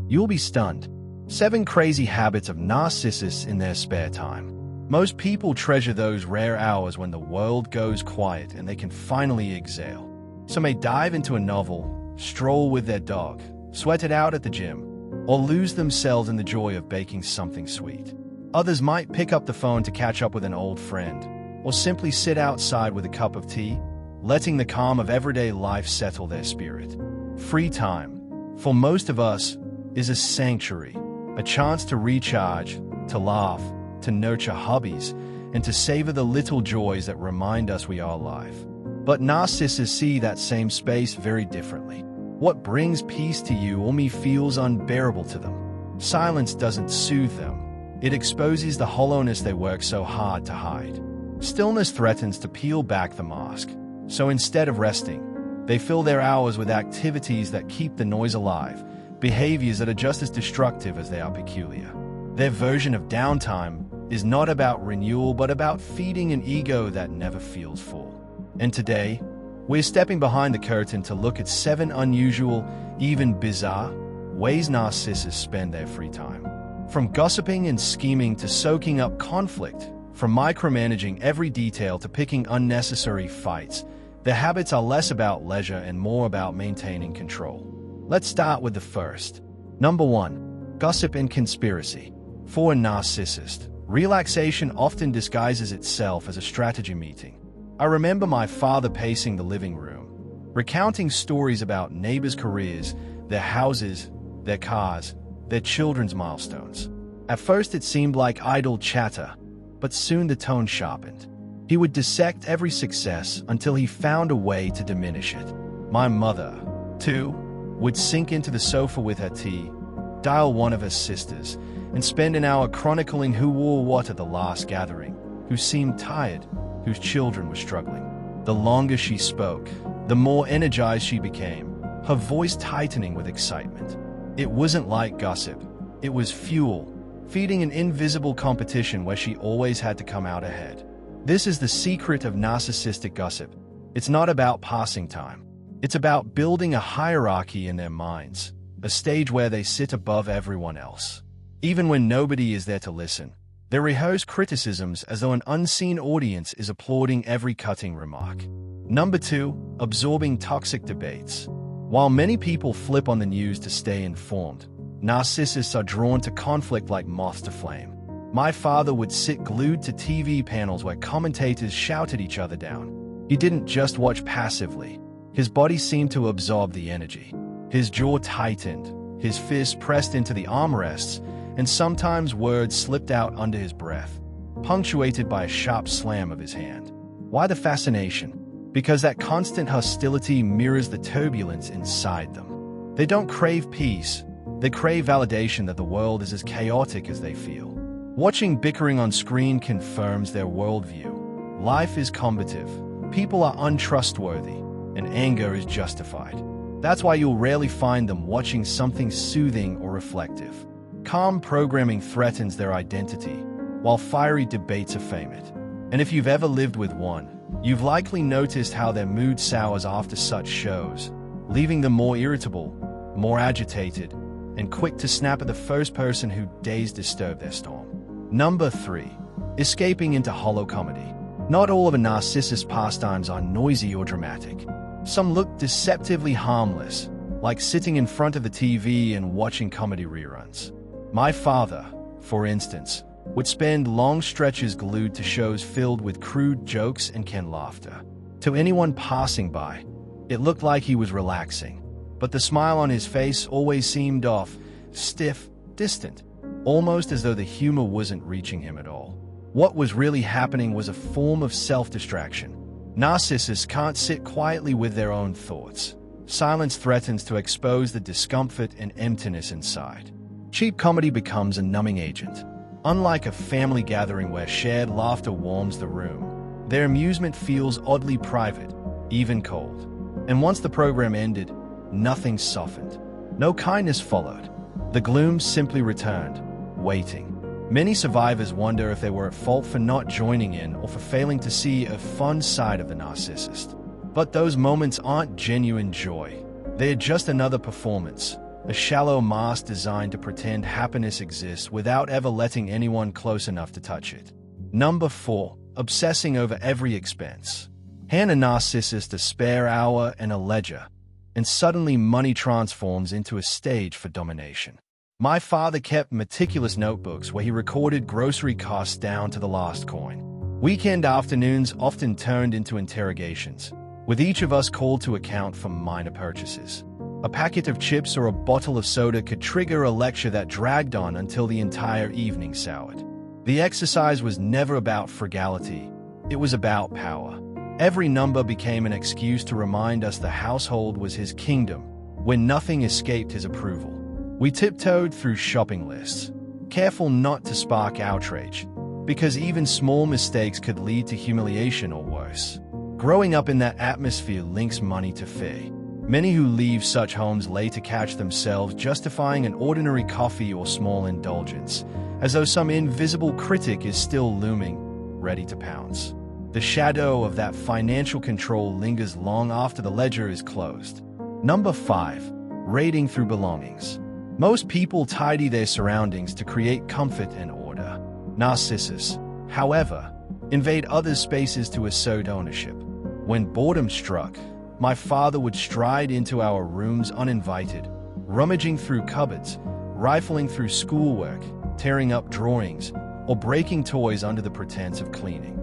You'll be stunned. 7 crazy habits of narcissists in their spare time. Most people treasure those rare hours when the world goes quiet and they can finally exhale. Some may dive into a novel, stroll with their dog, sweat it out at the gym, or lose themselves in the joy of baking something sweet. Others might pick up the phone to catch up with an old friend, or simply sit outside with a cup of tea, letting the calm of everyday life settle their spirit. Free time, for most of us, is a sanctuary, a chance to recharge, to laugh, to nurture hobbies, and to savor the little joys that remind us we are alive. But narcissists see that same space very differently. What brings peace to you or me feels unbearable to them. Silence doesn't soothe them. It exposes the hollowness they work so hard to hide. Stillness threatens to peel back the mask. So instead of resting, they fill their hours with activities that keep the noise alive, behaviors that are just as destructive as they are peculiar. Their version of downtime is not about renewal but about feeding an ego that never feels full. And today, we're stepping behind the curtain to look at 7 unusual, even bizarre, ways narcissists spend their free time. From gossiping and scheming to soaking up conflict, from micromanaging every detail to picking unnecessary fights, their habits are less about leisure and more about maintaining control. Let's start with the first. Number 1. Gossip and conspiracy. For a narcissist, relaxation often disguises itself as a strategy meeting. I remember my father pacing the living room, recounting stories about neighbors' careers, their houses, their cars, their children's milestones. At first it seemed like idle chatter, but soon the tone sharpened. He would dissect every success until he found a way to diminish it. My mother, too, would sink into the sofa with her tea, dial one of her sisters, and spend an hour chronicling who wore what at the last gathering, who seemed tired, whose children were struggling. The longer she spoke, the more energized she became, her voice tightening with excitement. It wasn't like gossip. It was fuel, feeding an invisible competition where she always had to come out ahead. This is the secret of narcissistic gossip. It's not about passing time. It's about building a hierarchy in their minds, a stage where they sit above everyone else. Even when nobody is there to listen, they rehearse criticisms as though an unseen audience is applauding every cutting remark. Number 2. Absorbing toxic debates. While many people flip on the news to stay informed, narcissists are drawn to conflict like moths to flame. My father would sit glued to TV panels where commentators shouted each other down. He didn't just watch passively. His body seemed to absorb the energy. His jaw tightened, his fists pressed into the armrests, and sometimes words slipped out under his breath, punctuated by a sharp slam of his hand. Why the fascination? Because that constant hostility mirrors the turbulence inside them. They don't crave peace. They crave validation that the world is as chaotic as they feel. Watching bickering on screen confirms their worldview. Life is combative, people are untrustworthy, and anger is justified. That's why you'll rarely find them watching something soothing or reflective. Calm programming threatens their identity, while fiery debates affirm it. And if you've ever lived with one, you've likely noticed how their mood sours after such shows, leaving them more irritable, more agitated, and quick to snap at the first person who dares disturb their storm. Number 3. Escaping into hollow comedy. Not all of a narcissist's pastimes are noisy or dramatic. Some look deceptively harmless, like sitting in front of the TV and watching comedy reruns. My father, for instance, would spend long stretches glued to shows filled with crude jokes and canned laughter. To anyone passing by, it looked like he was relaxing, but the smile on his face always seemed off, stiff, distant, almost as though the humor wasn't reaching him at all. What was really happening was a form of self-distraction. Narcissists can't sit quietly with their own thoughts. Silence threatens to expose the discomfort and emptiness inside. Cheap comedy becomes a numbing agent. Unlike a family gathering where shared laughter warms the room, their amusement feels oddly private, even cold. And once the program ended, nothing softened. No kindness followed. The gloom simply returned, waiting. Many survivors wonder if they were at fault for not joining in or for failing to see a fun side of the narcissist. But those moments aren't genuine joy. They're just another performance, a shallow mask designed to pretend happiness exists without ever letting anyone close enough to touch it. Number 4. Obsessing over every expense. Hand a narcissist a spare hour and a ledger, and suddenly money transforms into a stage for domination. My father kept meticulous notebooks where he recorded grocery costs down to the last coin. Weekend afternoons often turned into interrogations, with each of us called to account for minor purchases. A packet of chips or a bottle of soda could trigger a lecture that dragged on until the entire evening soured. The exercise was never about frugality, it was about power. Every number became an excuse to remind us the household was his kingdom, when nothing escaped his approval. We tiptoed through shopping lists, careful not to spark outrage, because even small mistakes could lead to humiliation or worse. Growing up in that atmosphere links money to fear. Many who leave such homes later catch themselves justifying an ordinary coffee or small indulgence, as though some invisible critic is still looming, ready to pounce. The shadow of that financial control lingers long after the ledger is closed. Number 5. Raiding through belongings. Most people tidy their surroundings to create comfort and order. Narcissists, however, invade others' spaces to assert ownership. When boredom struck, my father would stride into our rooms uninvited, rummaging through cupboards, rifling through schoolwork, tearing up drawings, or breaking toys under the pretense of cleaning.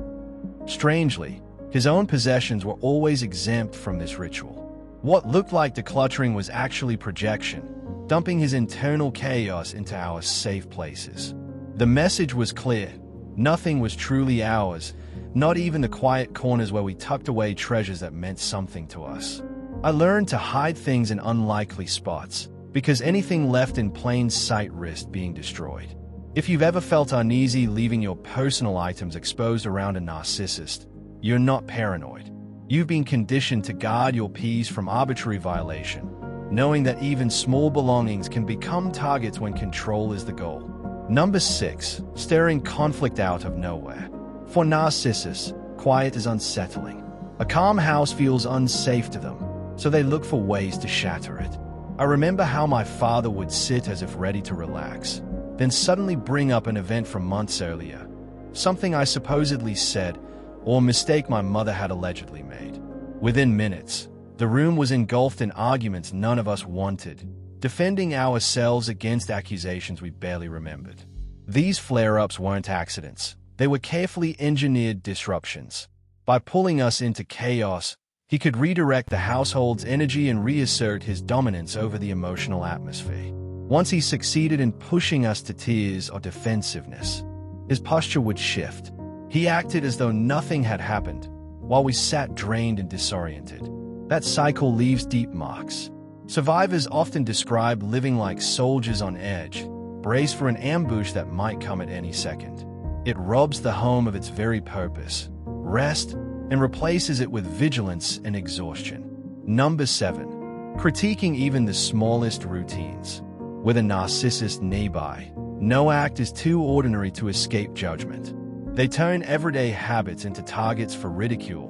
Strangely, his own possessions were always exempt from this ritual. What looked like decluttering was actually projection, dumping his internal chaos into our safe places. The message was clear. Nothing was truly ours, not even the quiet corners where we tucked away treasures that meant something to us. I learned to hide things in unlikely spots, because anything left in plain sight risked being destroyed. If you've ever felt uneasy leaving your personal items exposed around a narcissist, you're not paranoid. You've been conditioned to guard your peace from arbitrary violation, knowing that even small belongings can become targets when control is the goal. Number 6. Stirring conflict out of nowhere. For narcissists, quiet is unsettling. A calm house feels unsafe to them, so they look for ways to shatter it. I remember how my father would sit as if ready to relax, then suddenly bring up an event from months earlier, something I supposedly said or a mistake my mother had allegedly made. Within minutes, the room was engulfed in arguments none of us wanted, defending ourselves against accusations we barely remembered. These flare-ups weren't accidents. They were carefully engineered disruptions. By pulling us into chaos, he could redirect the household's energy and reassert his dominance over the emotional atmosphere. Once he succeeded in pushing us to tears or defensiveness, his posture would shift. He acted as though nothing had happened, while we sat drained and disoriented. That cycle leaves deep marks. Survivors often describe living like soldiers on edge, braced for an ambush that might come at any second. It robs the home of its very purpose, rest, and replaces it with vigilance and exhaustion. Number 7. Critiquing even the smallest routines. With a narcissist nearby, no act is too ordinary to escape judgment. They turn everyday habits into targets for ridicule.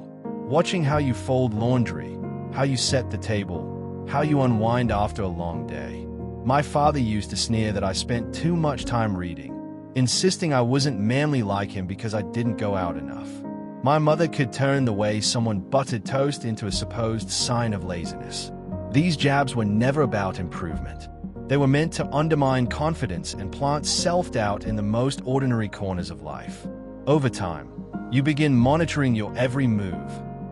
Watching how you fold laundry, how you set the table, how you unwind after a long day. My father used to sneer that I spent too much time reading, insisting I wasn't manly like him because I didn't go out enough. My mother could turn the way someone buttered toast into a supposed sign of laziness. These jabs were never about improvement. They were meant to undermine confidence and plant self-doubt in the most ordinary corners of life. Over time, you begin monitoring your every move,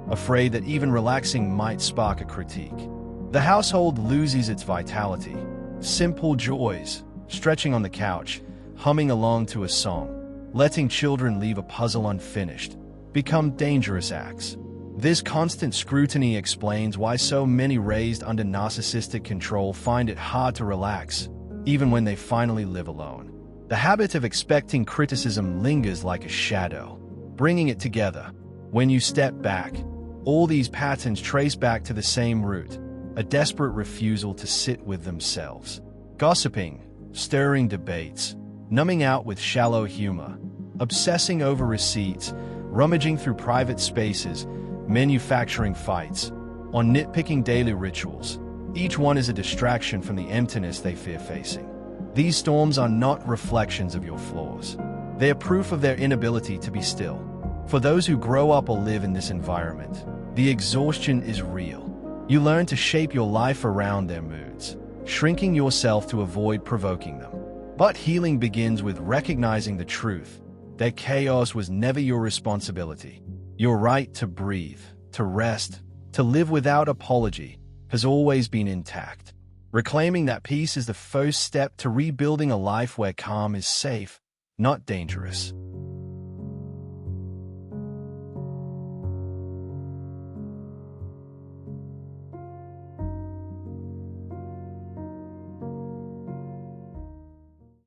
afraid that even relaxing might spark a critique. The household loses its vitality. Simple joys, stretching on the couch, humming along to a song, letting children leave a puzzle unfinished, become dangerous acts. This constant scrutiny explains why so many raised under narcissistic control find it hard to relax, even when they finally live alone. The habit of expecting criticism lingers like a shadow, bringing it together. When you step back, all these patterns trace back to the same root, a desperate refusal to sit with themselves. Gossiping, stirring debates, numbing out with shallow humor, obsessing over receipts, rummaging through private spaces, manufacturing fights, or nitpicking daily rituals. Each one is a distraction from the emptiness they fear facing. These storms are not reflections of your flaws. They are proof of their inability to be still. For those who grow up or live in this environment, the exhaustion is real. You learn to shape your life around their moods, shrinking yourself to avoid provoking them. But healing begins with recognizing the truth. Their chaos was never your responsibility. Your right to breathe, to rest, to live without apology has always been intact. Reclaiming that peace is the first step to rebuilding a life where calm is safe, not dangerous.